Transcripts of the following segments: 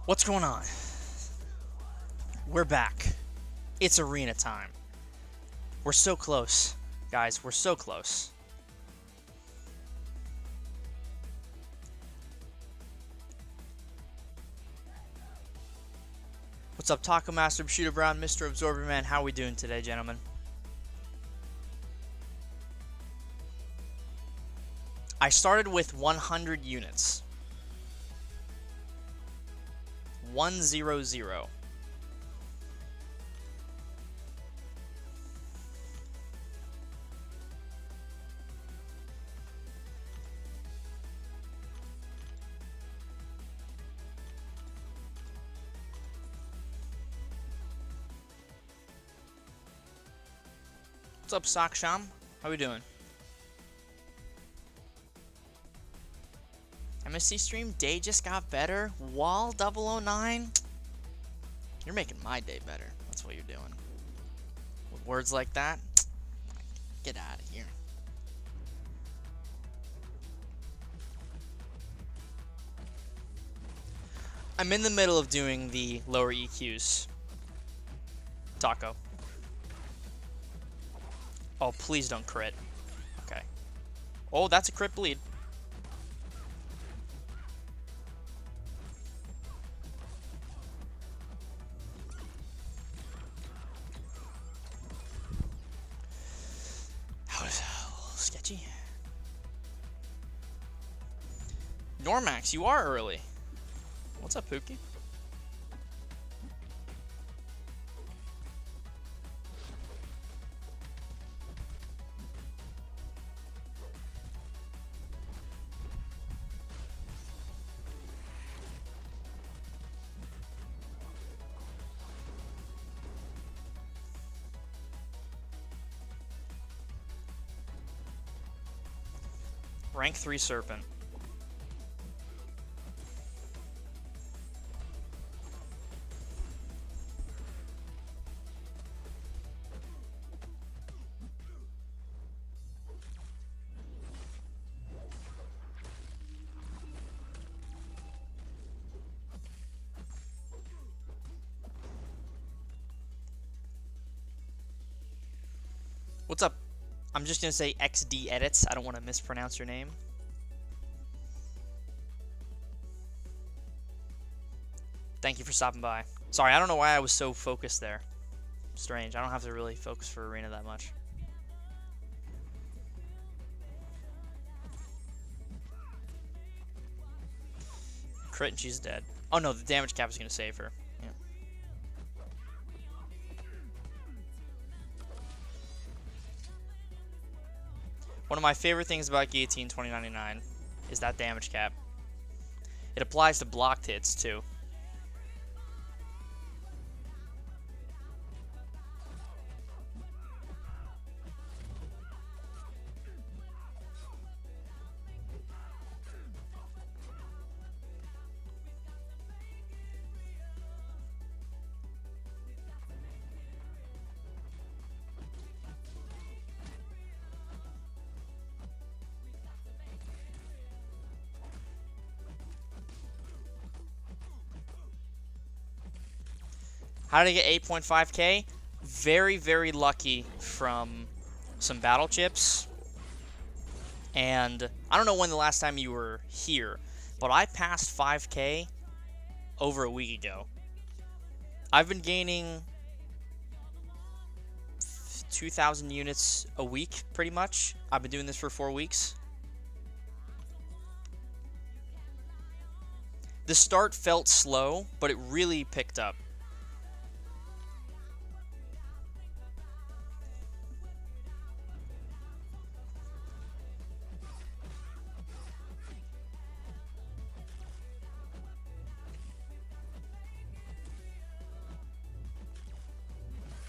What's going on? We're back. It's arena time. We're so close, guys. We're so close. What's up, Taco Master, Shooter Brown, Mr. Absorber Man? How are we doing today, gentlemen? I started with 100 units. 100. What's up, Saksham? How we doing? MSC stream day just got better. Wall 009. You're making my day better. That's what you're doing. With words like that, get out of here. I'm in the middle of doing the lower EQs. Taco. Oh, please don't crit. Okay. Oh, that's a crit bleed. That was a little sketchy. Normax, you are early. What's up, Pookie? Rank 3 Serpent. What's up? I'm just gonna say XD Edits. I don't want to mispronounce your name. Thank you for stopping by. Sorry, I don't know why I was so focused there. Strange. I don't have to really focus for arena that much. Crit and she's dead. Oh no, the damage cap is gonna save her. Yeah. One of my favorite things about Guillotine 2099 is that damage cap. It applies to blocked hits too. How did I get 8.5k? Very, very lucky from some battle chips. And I don't know when the last time you were here, but I passed 5k over a week ago. I've been gaining 2,000 units a week, pretty much. I've been doing this for 4 weeks. The start felt slow, but it really picked up.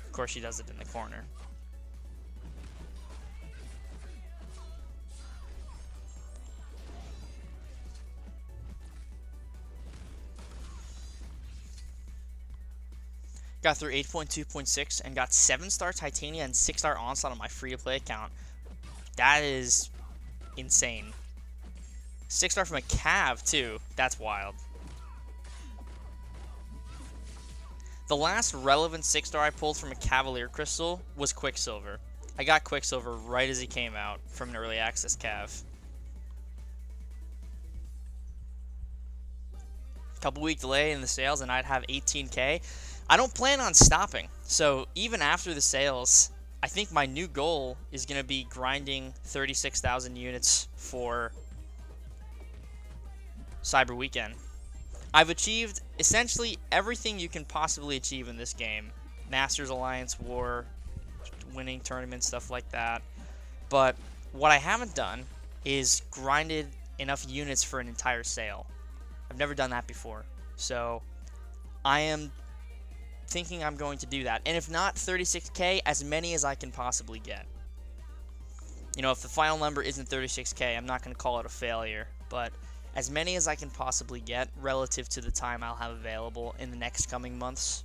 Of course, she does it in the corner. Got through 8.2.6 and got 7-star Titania and 6-star Onslaught on my free-to-play account. That is insane. 6-star from a Cav, too. That's wild. The last relevant 6-star I pulled from a Cavalier Crystal was Quicksilver. I got Quicksilver right as he came out from an early access Cav. Couple week delay in the sales and I'd have 18k. I don't plan on stopping. So even after the sales, I think my new goal is going to be grinding 36,000 units for Cyber Weekend. I've achieved essentially everything you can possibly achieve in this game. Masters Alliance War, winning tournaments, stuff like that. But what I haven't done is grinded enough units for an entire sale. I've never done that before. So I am thinking I'm going to do that. And if not 36k, as many as I can possibly get. You know, if the final number isn't 36k, I'm not going to call it a failure. But as many as I can possibly get relative to the time I'll have available in the next coming months.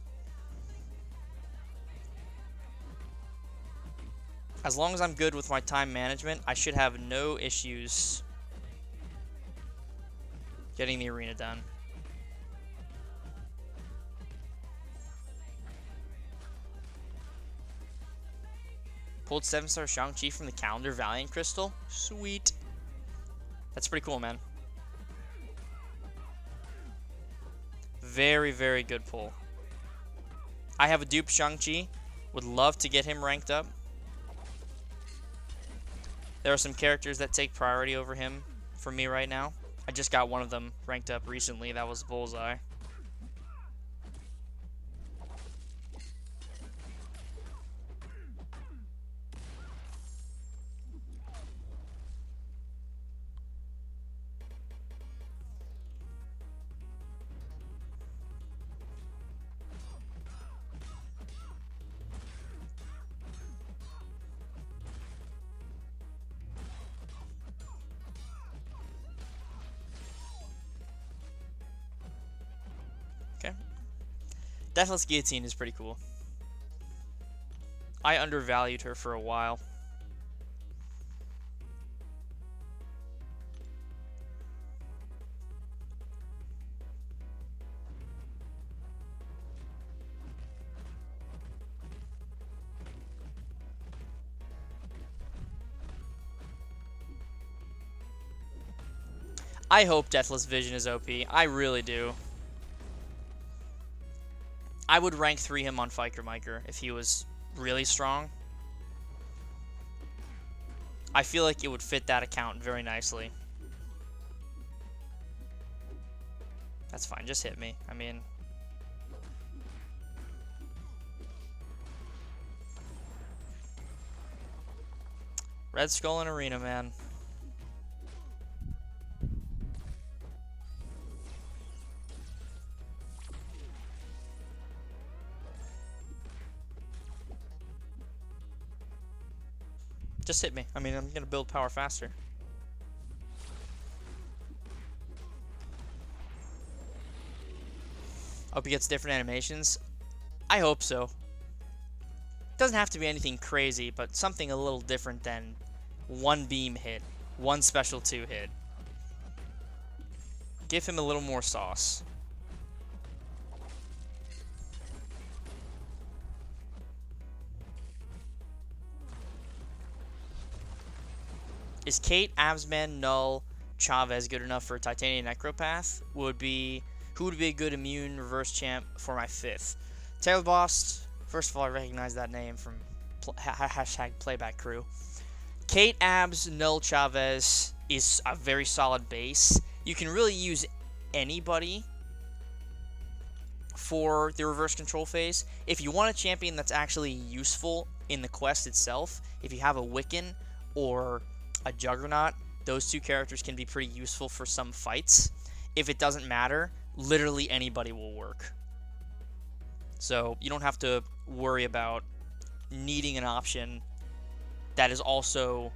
As long as I'm good with my time management, I should have no issues getting the arena done. Pulled 7-star Shang-Chi from the calendar Valiant Crystal. Sweet. That's pretty cool, man. Very, very good pull. I have a dupe Shang-Chi. Would love to get him ranked up. There are some characters that take priority over him for me right now. I just got one of them ranked up recently. That was Bullseye. Okay. Deathless Guillotine is pretty cool. I undervalued her for a while. I hope Deathless Vision is OP. I really do. I would rank 3 him on Fiker Miker if he was really strong. I feel like it would fit that account very nicely. That's fine, just hit me. I mean... Red Skull in Arena, man. Just hit me. I mean, I'm gonna build power faster. Hope he gets different animations. I hope so. Doesn't have to be anything crazy, but something a little different than one beam hit, one special 2 hit. Give him a little more sauce. Is Kate, Absman, Null, Chavez good enough for Titanium Necropath? Who would be a good immune reverse champ for my 5th? Taylor Boss. First of all, I recognize that name from hashtag playback crew. Kate, Abs, Null, Chavez is a very solid base. You can really use anybody for the reverse control phase. If you want a champion that's actually useful in the quest itself, if you have a Wiccan or a Juggernaut, those 2 characters can be pretty useful for some fights. If it doesn't matter, literally anybody will work. So you don't have to worry about needing an option that is also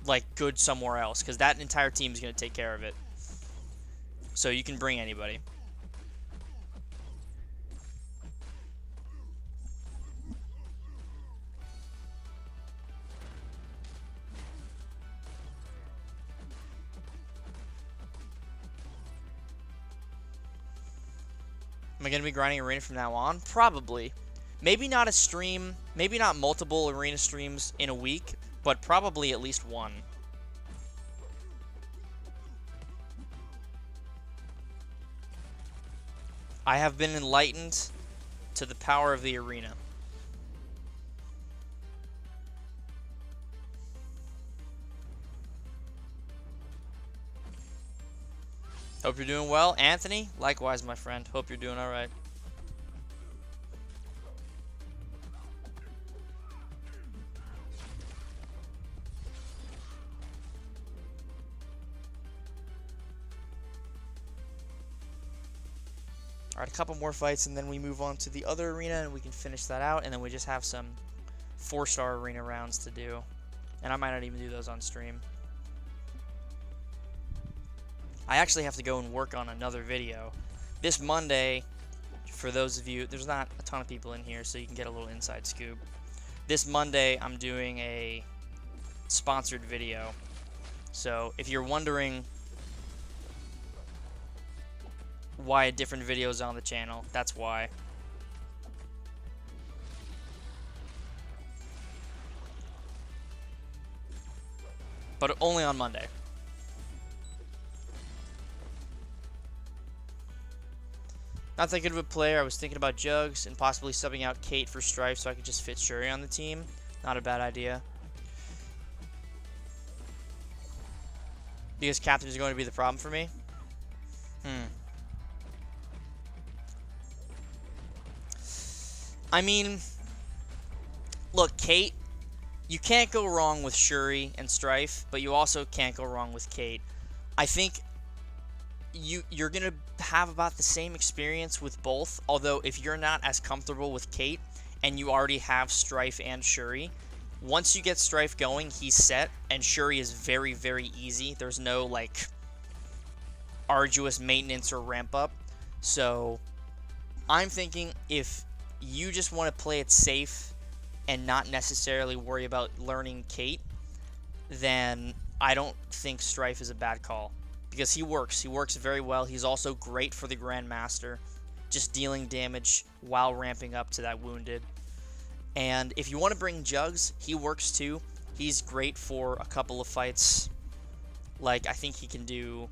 like good somewhere else, because that entire team is going to take care of it. So you can bring anybody. Am I going to be grinding arena from now on? Probably. Maybe not a stream, maybe not multiple arena streams in a week, but probably at least one. I have been enlightened to the power of the arena. Hope you're doing well. Anthony, likewise, my friend. Hope you're doing all right. All right, a couple more fights, and then we move on to the other arena, and we can finish that out, and then we just have some 4-star arena rounds to do. And I might not even do those on stream. I actually have to go and work on another video. This Monday, for those of you, there's not a ton of people in here, so you can get a little inside scoop. This Monday, I'm doing a sponsored video. So if you're wondering why a different video is on the channel, that's why. But only on Monday. Not that good of a player. I was thinking about Jugs and possibly subbing out Kate for Strife so I could just fit Shuri on the team. Not a bad idea. Because Captain is going to be the problem for me? I mean, look, Kate, you can't go wrong with Shuri and Strife, but you also can't go wrong with Kate. I think you're going to have about the same experience with both, although if you're not as comfortable with Kate and you already have Strife and Shuri, once you get Strife going, he's set, and Shuri is very, very easy. There's no, like, arduous maintenance or ramp up. So I'm thinking if you just want to play it safe and not necessarily worry about learning Kate, then I don't think Strife is a bad call. Because he works very well. He's also great for the Grandmaster, just dealing damage while ramping up to that wounded. And if you want to bring Jugs, he works too. He's great for a couple of fights. Like, I think he can do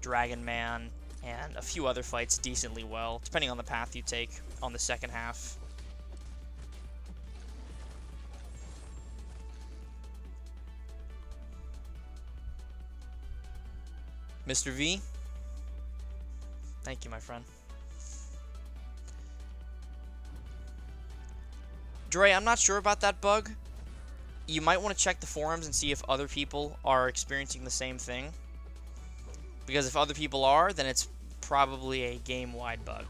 Dragon Man and a few other fights decently well, depending on the path you take on the second half. Mr. V, thank you, my friend. Dre, I'm not sure about that bug. You might want to check the forums and see if other people are experiencing the same thing. Because if other people are, then it's probably a game-wide bug.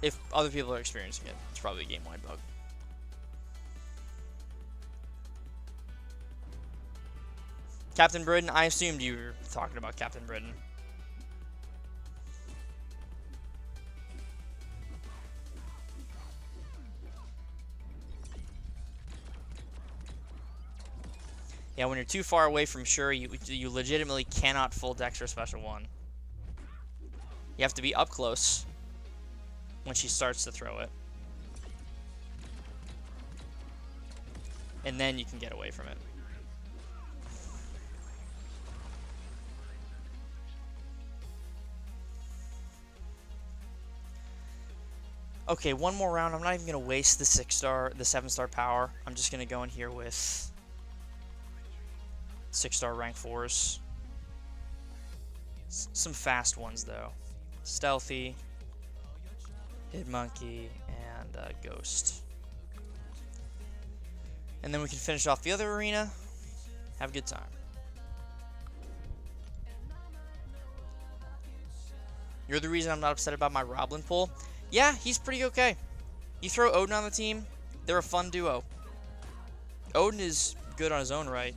If other people are experiencing it, it's probably a game-wide bug. Captain Britain, I assumed you were talking about Captain Britain. Yeah, when you're too far away from Shuri, you legitimately cannot full Dexter Special 1. You have to be up close when she starts to throw it. And then you can get away from it. Okay, one more round. I'm not even going to waste the 7-star power. I'm just going to go in here with 6-star rank 4s. Some fast ones, though. Stealthy, Hit Monkey, and Ghost. And then we can finish off the other arena. Have a good time. You're the reason I'm not upset about my Roblin pull. Yeah, he's pretty okay. You throw Odin on the team, they're a fun duo. Odin is good on his own right,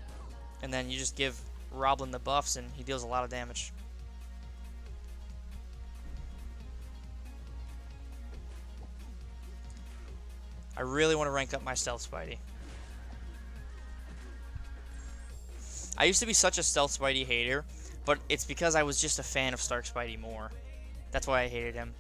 and then you just give Roblin the buffs and he deals a lot of damage. I really want to rank up my Stealth Spidey. I used to be such a Stealth Spidey hater, but it's because I was just a fan of Stark Spidey more. That's why I hated him.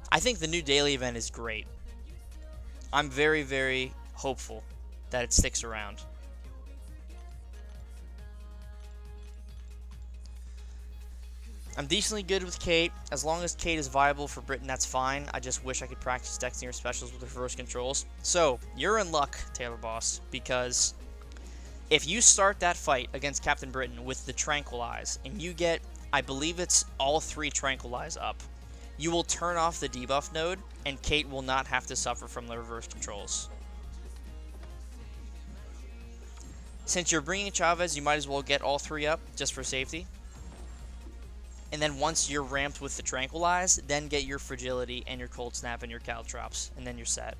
I think the new daily event is great. I'm very, very hopeful that it sticks around. I'm decently good with Kate. As long as Kate is viable for Britain, that's fine. I just wish I could practice Dex Near specials with reverse controls. So, you're in luck, Taylor Boss, because if you start that fight against Captain Britain with the Tranquilize, and you get, I believe it's all 3 Tranquilize up, you will turn off the debuff node, and Kate will not have to suffer from the reverse controls. Since you're bringing Chavez, you might as well get all 3 up, just for safety. And then once you're ramped with the Tranquilize, then get your Fragility and your Cold Snap and your Caltrops, and then you're set.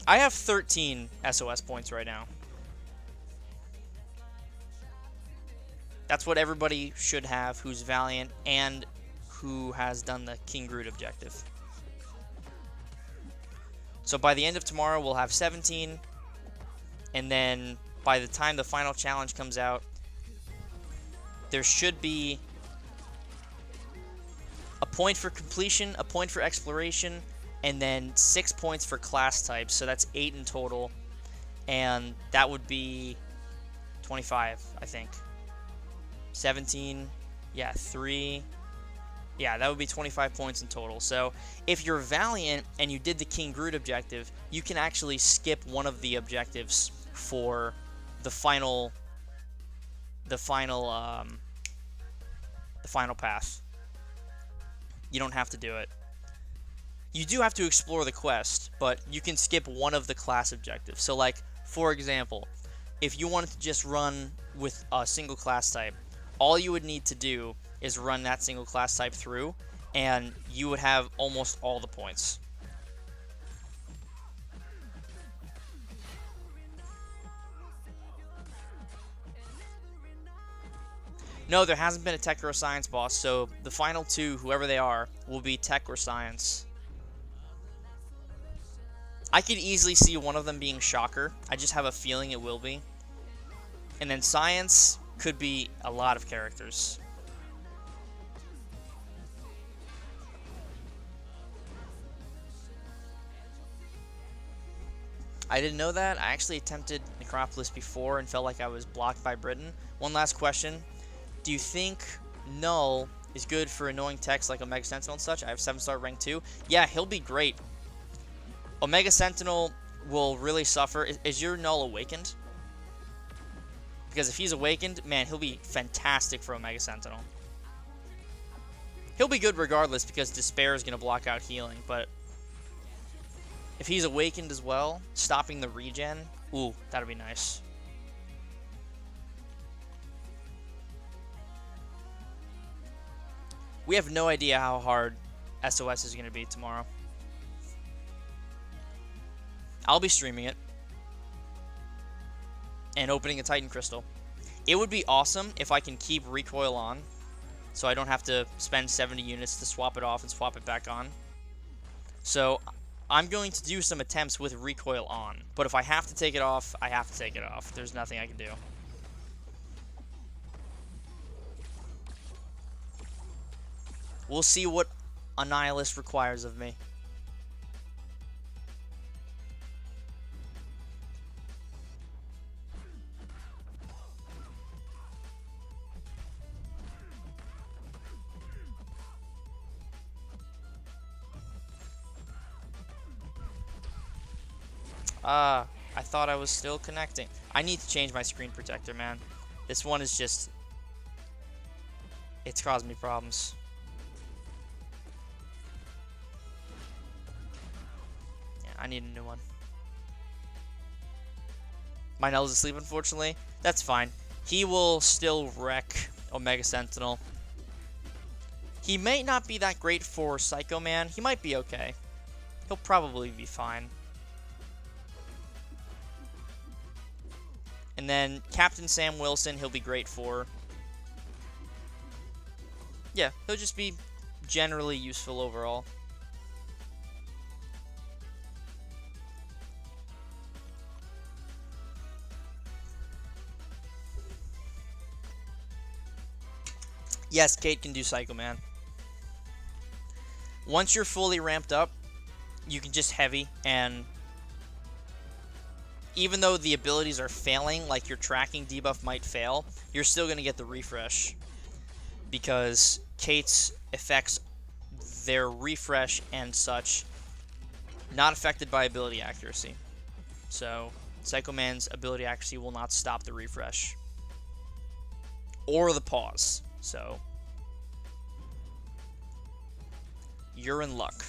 I have 13 SOS points right now. That's what everybody should have who's Valiant and who has done the King Groot objective. So by the end of tomorrow, we'll have 17. And then by the time the final challenge comes out, there should be a point for completion, a point for exploration, and then 6 points for class types. So that's 8 in total. And that would be 25, I think. 17, yeah, 3... Yeah, that would be 25 points in total. So if you're Valiant and you did the King Groot objective, you can actually skip one of the objectives for the final path. You don't have to do it. You do have to explore the quest, but you can skip one of the class objectives. So like, for example, if you wanted to just run with a single class type, all you would need to do is run that single class type through, and you would have almost all the points. No, there hasn't been a Tech or a Science boss, so the final 2, whoever they are, will be Tech or Science. I could easily see one of them being Shocker. I just have a feeling it will be. And then Science could be a lot of characters. I didn't know that. I actually attempted Necropolis before and felt like I was blocked by Britain. One last question. Do you think Null is good for annoying techs like Omega Sentinel and such? I have 7-star rank 2. Yeah, he'll be great. Omega Sentinel will really suffer. Is your Null awakened? Because if he's awakened, man, he'll be fantastic for Omega Sentinel. He'll be good regardless because Despair is going to block out healing, but if he's awakened as well, stopping the regen, ooh, that'd be nice. We have no idea how hard SOS is going to be tomorrow. I'll be streaming it and opening a Titan Crystal. It would be awesome if I can keep recoil on, so I don't have to spend 70 units to swap it off and swap it back on. So I'm going to do some attempts with recoil on, but if I have to take it off, I have to take it off. There's nothing I can do. We'll see what Annihilus requires of me. I thought I was still connecting. I need to change my screen protector, man. This one is just... it's caused me problems. Yeah, I need a new one. My Null's asleep, unfortunately. That's fine. He will still wreck Omega Sentinel. He may not be that great for Psycho Man. He might be okay. he'll probably be fine. And then Captain Sam Wilson, he'll be great for. Yeah, he'll just be generally useful overall. Yes, Kate can do Psycho Man. Once you're fully ramped up, you can just heavy, and even though the abilities are failing, like your tracking debuff might fail, you're still going to get the refresh. Because Kate's effects, their refresh and such, not affected by ability accuracy. So, Psycho Man's ability accuracy will not stop the refresh. Or the pause. So, you're in luck.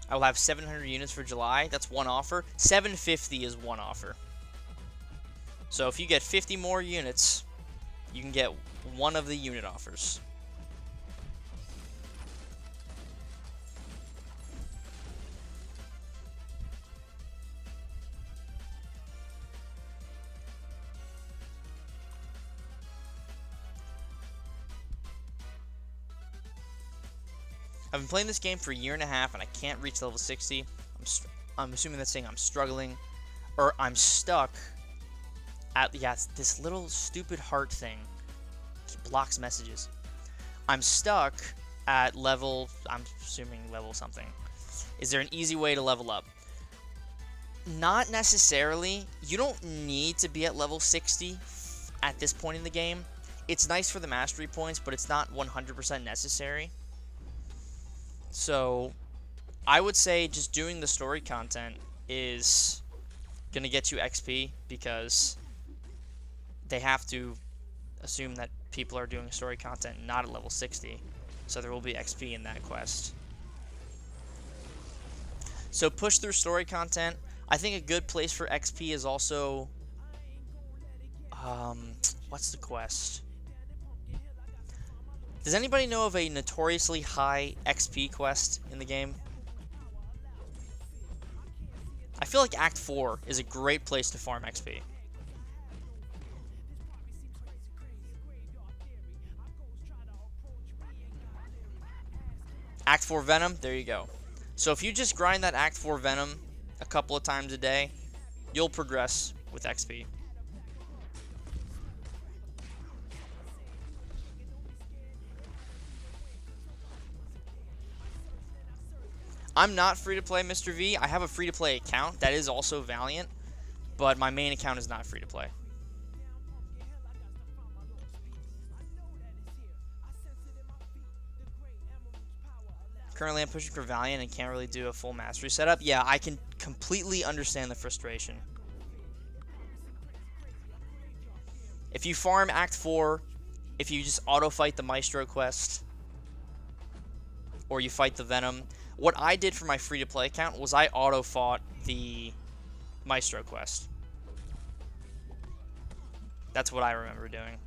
I will have 700 units for July. That's one offer. 750 is one offer. So if you get 50 more units, you can get one of the unit offers. I've been playing this game for a year and a half, and I can't reach level 60. I'm assuming that's saying I'm struggling, or I'm stuck at, yeah, it's this little stupid heart thing. It blocks messages. I'm stuck at level, I'm assuming level something. Is there an easy way to level up? Not necessarily. You don't need to be at level 60 at this point in the game. It's nice for the mastery points, but it's not 100% necessary. So, I would say just doing the story content is going to get you XP, because they have to assume that people are doing story content not at level 60. So there will be XP in that quest. So push through story content. I think a good place for XP is also... what's the quest? Does anybody know of a notoriously high XP quest in the game? I feel like Act 4 is a great place to farm XP. Act 4 Venom, there you go. So if you just grind that Act 4 Venom a couple of times a day, you'll progress with XP. I'm not free to play, Mr. V. I have a free to play account that is also Valiant, but my main account is not free to play. Currently, I'm pushing for Valiant and can't really do a full mastery setup. Yeah, I can completely understand the frustration. If you farm Act 4, if you just auto-fight the Maestro quest, or you fight the Venom... What I did for my free-to-play account was I auto-fought the Maestro quest. That's what I remember doing.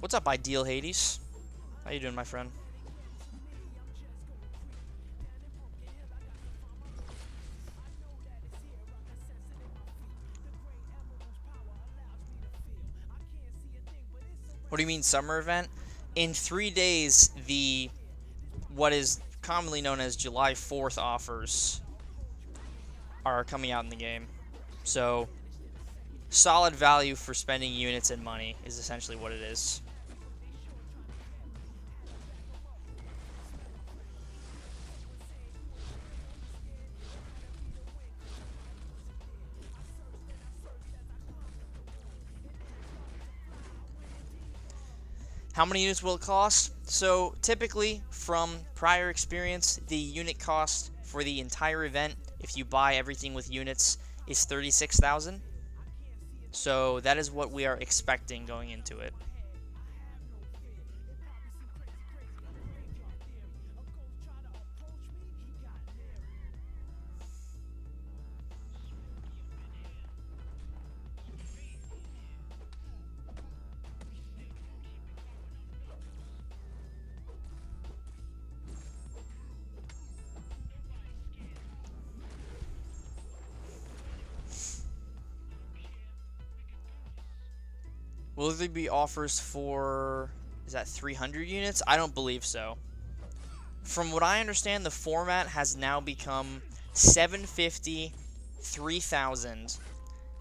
What's up, Ideal Hades? How you doing, my friend? What do you mean summer event? In 3 days, the what is commonly known as July 4th offers are coming out in the game. So, solid value for spending units and money is essentially what it is. How many units will it cost? So typically, from prior experience, the unit cost for the entire event, if you buy everything with units, is 36,000. So that is what we are expecting going into it. Will there be offers for, is that 300 units? I don't believe so. From what I understand, the format has now become 750, 3,000,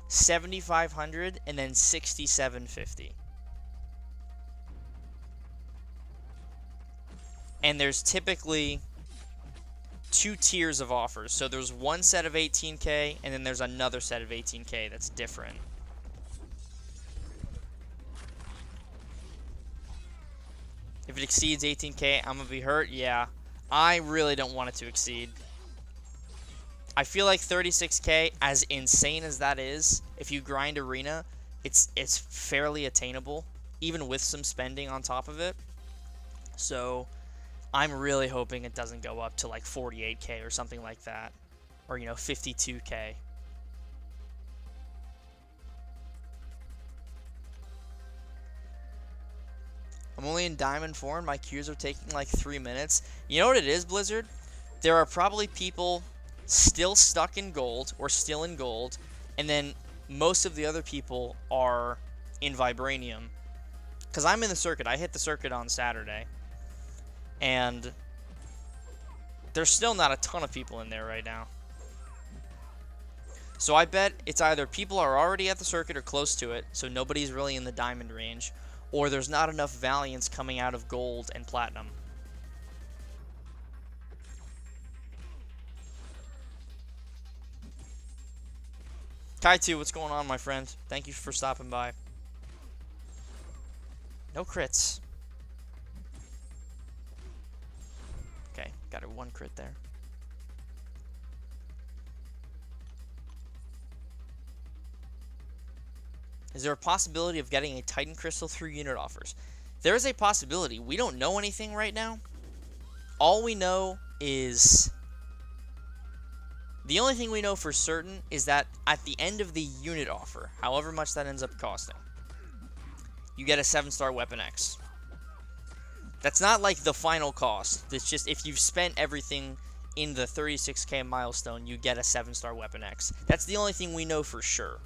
7,500, and then 6,750. And there's typically 2 tiers of offers. So there's one set of 18K, and then there's another set of 18K that's different. If it exceeds 18K, I'm going to be hurt. Yeah, I really don't want it to exceed. I feel like 36K, as insane as that is, if you grind Arena, it's fairly attainable, even with some spending on top of it. So I'm really hoping it doesn't go up to like 48K or something like that. Or, 52K. I'm only in Diamond 4 and my queues are taking like 3 minutes. You know what it is, Blizzard? There are probably people still stuck in gold or still in gold, and then most of the other people are in Vibranium. Because I'm in the circuit. I hit the circuit on Saturday. And there's still not a ton of people in there right now. So I bet it's either people are already at the circuit or close to it, so nobody's really in the diamond range, or there's not enough Valiants coming out of gold and platinum. Kai2, what's going on, my friend? Thank you for stopping by. No crits. Okay, got a 1 crit there. Is there a possibility of getting a Titan Crystal through unit offers? There is a possibility. We don't know anything right now. All we know is... The only thing we know for certain is that at the end of the unit offer, however much that ends up costing, you get a 7-star Weapon X. That's not like the final cost. It's just if you've spent everything in the 36K milestone, you get a 7-star Weapon X. That's the only thing we know for sure.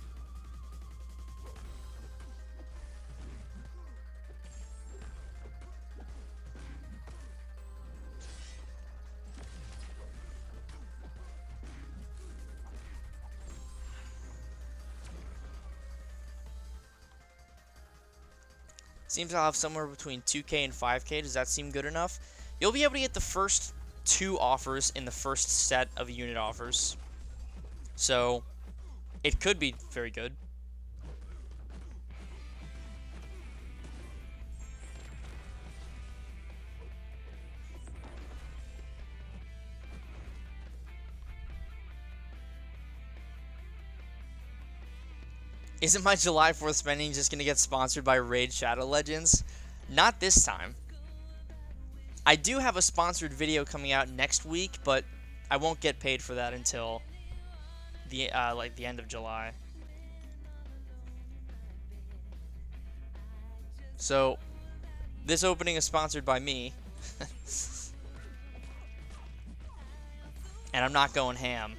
Seems I'll have somewhere between 2K and 5K. Does that seem good enough? You'll be able to get the first 2 offers in the first set of unit offers. So, it could be very good. Isn't my July 4th spending just going to get sponsored by Raid Shadow Legends? Not this time. I do have a sponsored video coming out next week, but I won't get paid for that until the the end of July. So, this opening is sponsored by me. And I'm not going ham.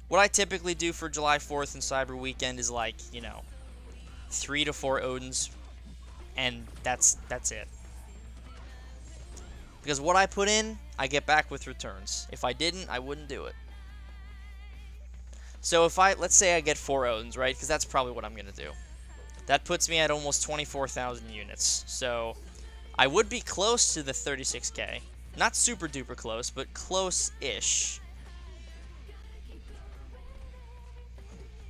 What I typically do for July 4th and Cyber Weekend is like, 3 to 4 Odins, and that's it. Because what I put in, I get back with returns. If I didn't, I wouldn't do it. So if let's say I get 4 Odins, right? Because that's probably what I'm going to do. That puts me at almost 24,000 units. So I would be close to the 36K. Not super duper close, but close-ish.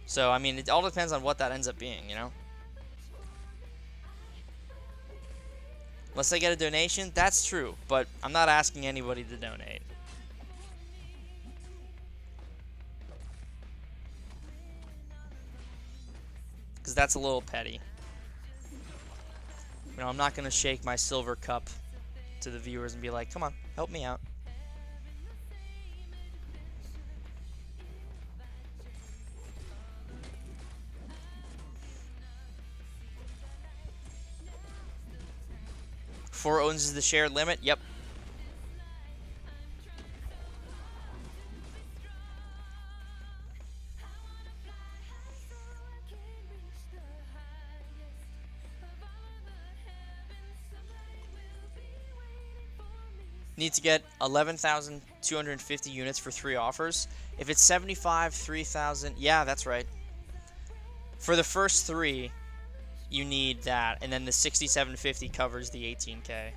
So, I mean, it all depends on what that ends up being, Unless I get a donation, that's true, but I'm not asking anybody to donate. that's a little petty. You know, I'm not going to shake my silver cup to the viewers and be like, come on, help me out. Four owns is the shared limit. Yep. Need to get 11,250 units for 3 offers. If it's 75, 3,000, yeah, that's right. For the first 3, you need that, and then the 6750 covers the 18K.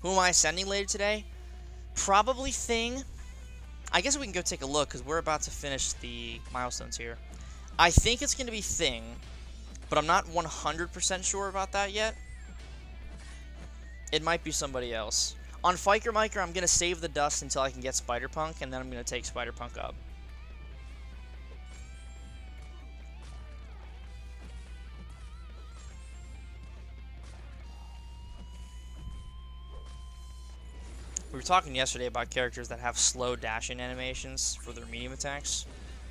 Who am I sending later today? Probably Thing. I guess we can go take a look, because we're about to finish the milestones here. I think it's going to be Thing, but I'm not 100% sure about that yet. It might be somebody else. On Fiker Miker, I'm going to save the dust until I can get Spider-Punk, and then I'm going to take Spider-Punk up. We were talking yesterday about characters that have slow dashing animations for their medium attacks.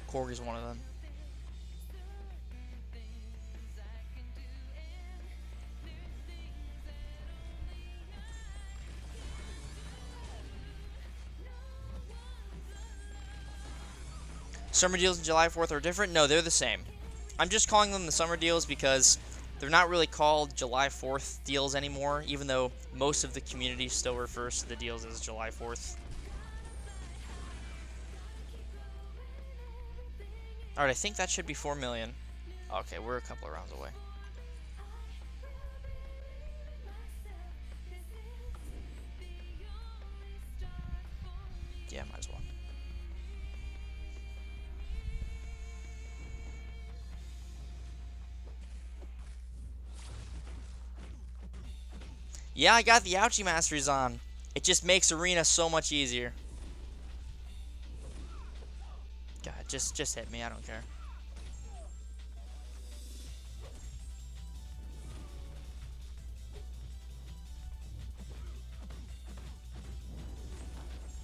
Corgi's one of them. Summer deals on July 4th are different? No, they're the same. I'm just calling them the summer deals because they're not really called July 4th deals anymore, even though most of the community still refers to the deals as July 4th. Alright, I think that should be 4 million. Okay, we're a couple of rounds away. Yeah, might as well. Yeah, I got the Ouchie Masteries on. It just makes Arena so much easier. God, just hit me. I don't care.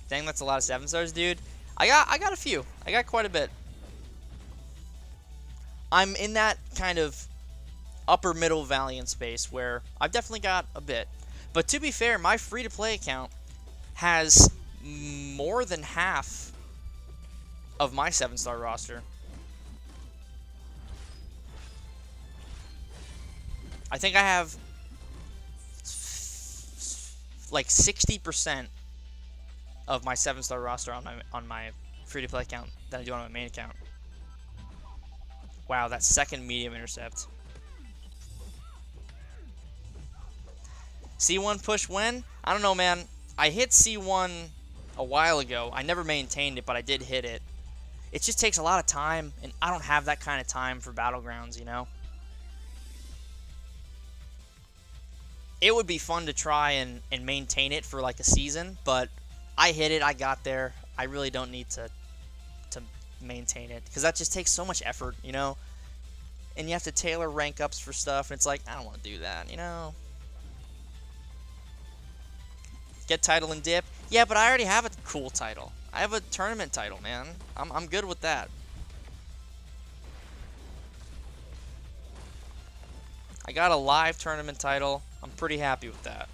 Dang, that's a lot of 7 stars, dude. I got a few. I got quite a bit. I'm in that kind of upper middle Valiant space where I've definitely got a bit. But to be fair, my free-to-play account has more than half of my 7-star roster. I think I have like 60% of my 7-star roster on my free-to-play account than I do on my main account. Wow, that second medium intercept. C1 push when? I don't know, man. I hit C1 a while ago. I never maintained it, but I did hit it. It just takes a lot of time, and I don't have that kind of time for Battlegrounds, you know? It would be fun to try and maintain it for like a season, but I hit it, I got there. I really don't need to maintain it, because that just takes so much effort, you know? And you have to tailor rank ups for stuff, and it's like, I don't want to do that, you know? Get title and dip. Yeah, but I already have a cool title. I have a tournament title, man. I'm good with that. I got a live tournament title. I'm pretty happy with that.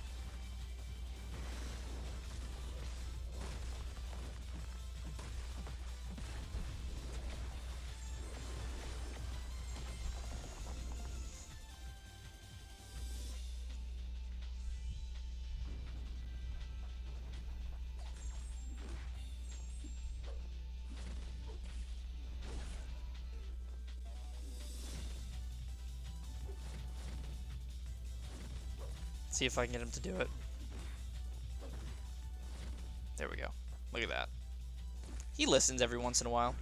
See if I can get him to do it. There we go. Look at that. He listens every once in a while.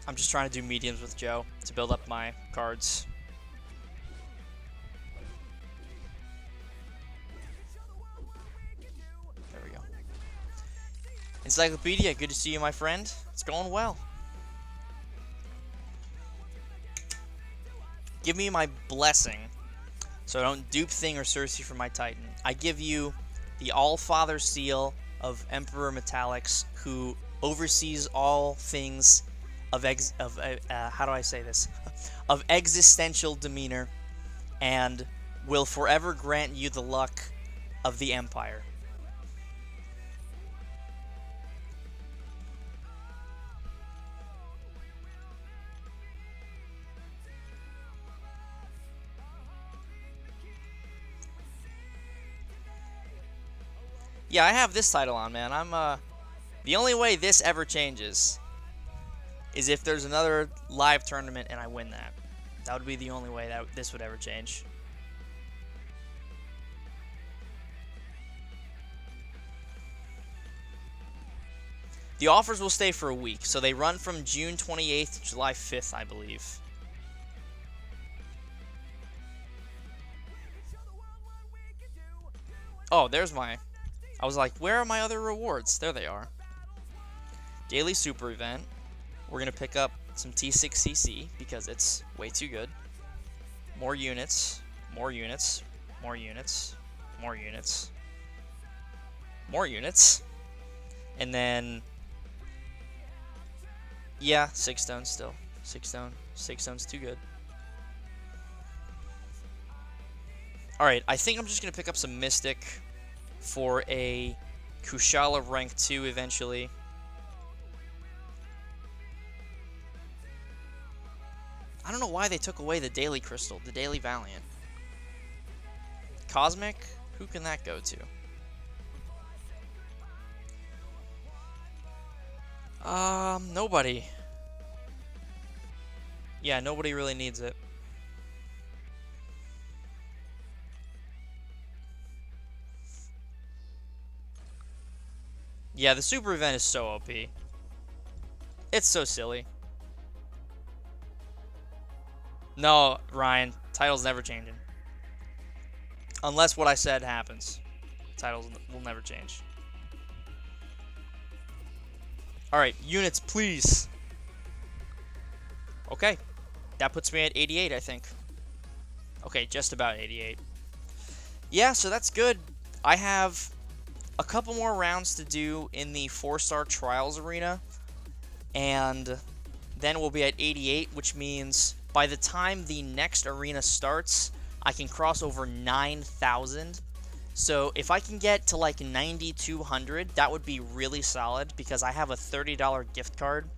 I'm just trying to do mediums with Joe to build up my cards. There we go. Encyclopedia, good to see you, my friend. It's going well. Give me my blessing, so I don't dupe Thing or Cersei for my Titan. I give you the All-Father seal of Emperor Metallix, who oversees all things of how do I say this? Of existential demeanor, and will forever grant you the luck of the Empire. Yeah, I have this title on, man. I'm, the only way this ever changes is if there's another live tournament and I win that. That would be the only way that this would ever change. The offers will stay for a week, so they run from June 28th to July 5th, I believe. Oh, there's my... I was like, where are my other rewards? There they are. Daily Super Event. We're going to pick up some T6CC because it's way too good. More units. More units. More units. More units. More units. And then... yeah, 6 stones still. 6 stone. 6 stones too good. Alright, I think I'm just going to pick up some Mystic for a Kushala rank 2 eventually. I don't know why they took away the Daily Crystal, the Daily Valiant. Cosmic? Who can that go to? Nobody. Yeah, nobody really needs it. Yeah, the super event is so OP. It's so silly. No, Ryan, title's never changing. Unless what I said happens. Titles will never change. Alright, units, please. Okay. That puts me at 88, I think. Okay, just about 88. Yeah, so that's good. I have a couple more rounds to do in the 4-star Trials Arena. And then we'll be at 88, which means by the time the next arena starts, I can cross over 9,000. So if I can get to like 9,200, that would be really solid because I have a $30 gift card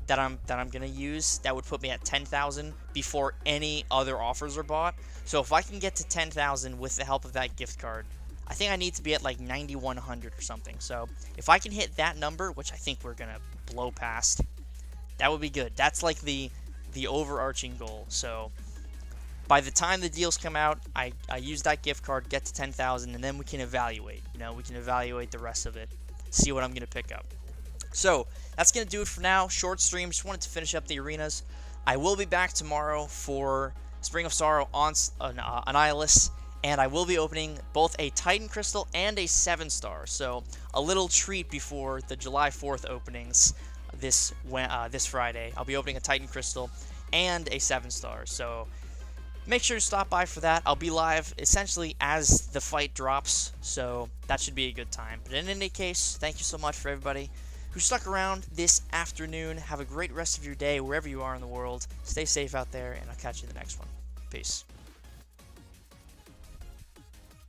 that I'm gonna use. That would put me at 10,000 before any other offers are bought. So if I can get to 10,000 with the help of that gift card, I think I need to be at like 9,100 or something. So if I can hit that number, which I think we're gonna blow past, that would be good. That's like the overarching goal. So by the time the deals come out, I use that gift card, get to 10,000, and then we can evaluate. You know, we can evaluate the rest of it, see what I'm going to pick up. So that's going to do it for now. Short stream. Just wanted to finish up the arenas. I will be back tomorrow for Spring of Sorrow on Annihilus, and I will be opening both a Titan Crystal and a 7-star. So a little treat before the July 4th openings this Friday. I'll be opening a Titan Crystal and a 7-star. So make sure to stop by for that. I'll be live essentially as the fight drops, so that should be a good time. But in any case, thank you so much for everybody who stuck around this afternoon. Have a great rest of your day wherever you are in the world. Stay safe out there, and I'll catch you in the next one. Peace.